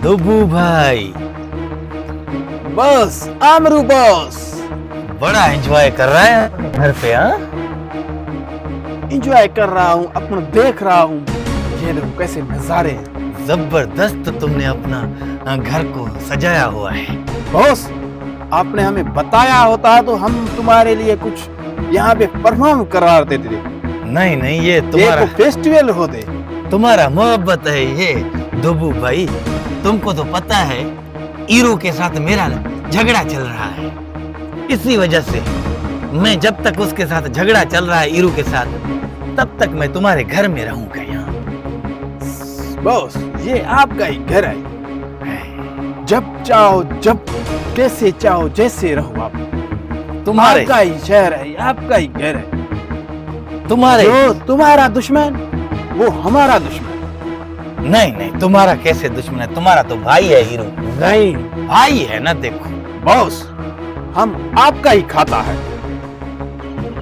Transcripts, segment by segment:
दुबू भाई, boss, आमरू boss. बड़ा enjoy कर रहा है घर पे? हाँ, एंजॉय कर रहा हूँ, अपना देख रहा हूँ। ये देखो कैसे नजारे हैं। जबरदस्त तुमने अपना घर को सजाया हुआ है। बॉस, आपने हमें बताया होता तो हम तुम्हारे लिए कुछ यहाँ पे परफॉर्म करवा देते थे। नहीं नहीं, ये तो तुम्हारा फेस्टिवल होते। तुम्हारा मोहब्बत है ये दुबू भाई। तुमको तो पता है ईरू के साथ मेरा झगड़ा चल रहा है। इसी वजह से मैं जब तक उसके साथ झगड़ा चल रहा है ईरू के साथ, तब तक मैं तुम्हारे घर में रहूंगा यहाँ। बॉस, ये आपका ही घर है। जब चाहो, जब कैसे चाहो, जैसे रहो आप। तुम्हारे आपका ही शहर है, आपका ही घर है। तुम्हारे जो तुम्हारा दुश्मन वो हमारा दुश्मन। नहीं नहीं, तुम्हारा कैसे दुश्मन है? तुम्हारा तो भाई है हीरो। नहीं भाई है ना। देखो बॉस, हम आपका ही खाता है।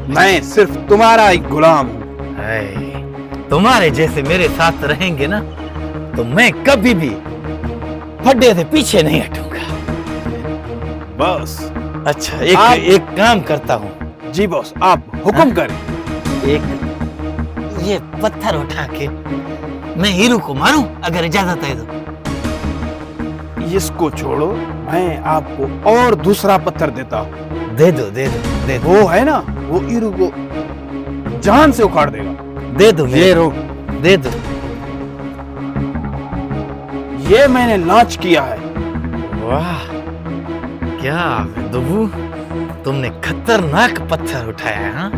मैं सिर्फ तुम्हारा ही गुलाम हूँ। तुम्हारे जैसे मेरे साथ रहेंगे ना तो मैं कभी भी फड्डे से पीछे नहीं हटूंगा। बॉस, अच्छा, एक काम करता हूँ। जी बॉस, आप हुक्म करें। ये पत्थर उठा के मैं हीरू को मारूं, अगर इजाजत है तो। इसको छोड़ो, मैं आपको और दूसरा पत्थर देता हूँ। दे दो दे दो दे दो। वो है ना, वो ईरू को जान से उखाड़ देगा। दे दो, ये रो, दे दो। ये मैंने लॉन्च किया है। वाह, क्या दुबू, तुमने खतरनाक पत्थर उठाया है। हाँ?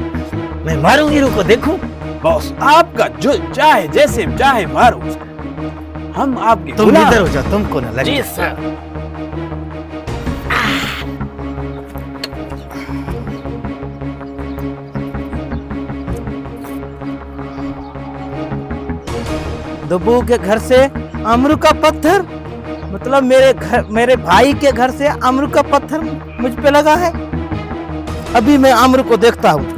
मैं मारूं हीरू को, देखूं। बॉस, आपका जो चाहे, जैसे चाहे मारो। हम आपके तुम गुलाम। इधर हो जाओ, तुमको ना लगे। जी सर। दुबू के घर से अमरू का पत्थर, मतलब मेरे भाई के घर से अमरू का पत्थर मुझ पे लगा है। अभी मैं अमरू को देखता हूँ।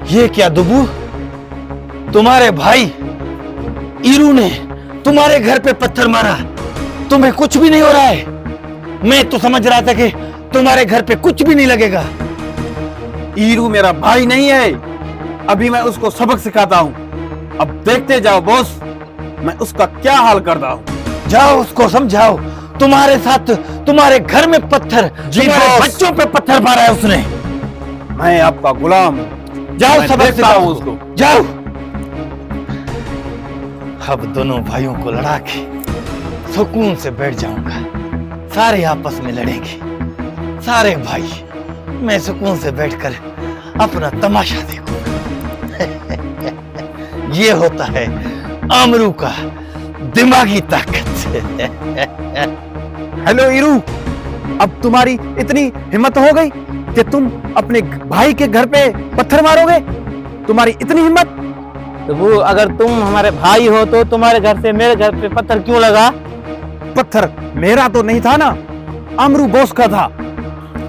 ये क्या दुबू, तुम्हारे भाई ईरू ने तुम्हारे घर पे पत्थर मारा, तुम्हें कुछ भी नहीं हो रहा है? मैं तो समझ रहा था कि तुम्हारे घर पे कुछ भी नहीं लगेगा। ईरू मेरा भाई नहीं है। अभी मैं उसको सबक सिखाता हूँ। अब देखते जाओ बॉस, मैं उसका क्या हाल करता हूँ। जाओ, उसको समझाओ। तुम्हारे साथ तुम्हारे घर में पत्थर, तुम्हारे बच्चों पे पत्थर मारा है उसने। मैं आपका गुलाम हूँ। जाओ, मैं सबक देखता सिखाओ हूँ उसको। उसको। जाओ। अब दोनों भाइयों को लड़ा के सुकून से बैठ जाऊंगा। सारे आपस में लड़ेंगे, सारे भाई। मैं सुकून से बैठकर अपना तमाशा देखूंगा। ये होता है अमरू का दिमागी ताकत। हेलो ईरू, अब तुम्हारी इतनी हिम्मत हो गई कि तुम अपने भाई के घर पे पत्थर मारोगे? तुम्हारी इतनी हिम्मत? तो वो, अगर तुम हमारे भाई हो तो तुम्हारे घर से मेरे घर पे पत्थर क्यों लगा? पत्थर मेरा तो नहीं था ना, अमरू बॉस का था।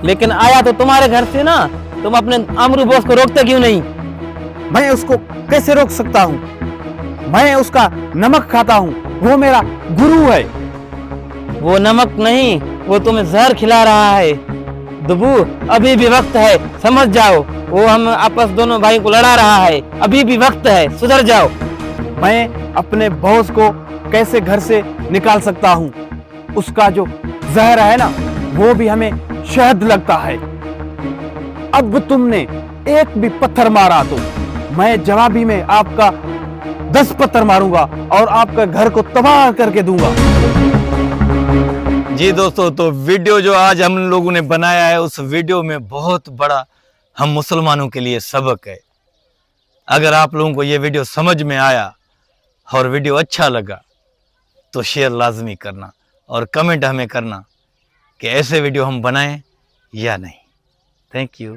लेकिन आया तो तुम्हारे घर से ना। तुम अपने अमरू बॉस को रोकते क्यों नहीं? मैं उसको कैसे रोक सकता हूँ? मैं उसका नमक खाता हूँ, वो मेरा गुरु है। वो नमक नहीं, वो तुम्हें जहर खिला रहा है। दुबू, अभी भी वक्त है, समझ जाओ। वो हम आपस दोनों भाई को लड़ा रहा है। अभी भी वक्त है, सुधर जाओ। मैं अपने बॉस को कैसे घर से निकाल सकता हूँ? उसका जो जहर है ना, वो भी हमें शहद लगता है। अब तुमने एक भी पत्थर मारा तो मैं जवाबी में आपका 10 पत्थर मारूंगा और आपका घर को तबाह करके दूंगा। जी दोस्तों, तो वीडियो जो आज हम लोगों ने बनाया है, उस वीडियो में बहुत बड़ा हम मुसलमानों के लिए सबक है। अगर आप लोगों को ये वीडियो समझ में आया और वीडियो अच्छा लगा तो शेयर लाजमी करना और कमेंट हमें करना कि ऐसे वीडियो हम बनाएं या नहीं। Thank you.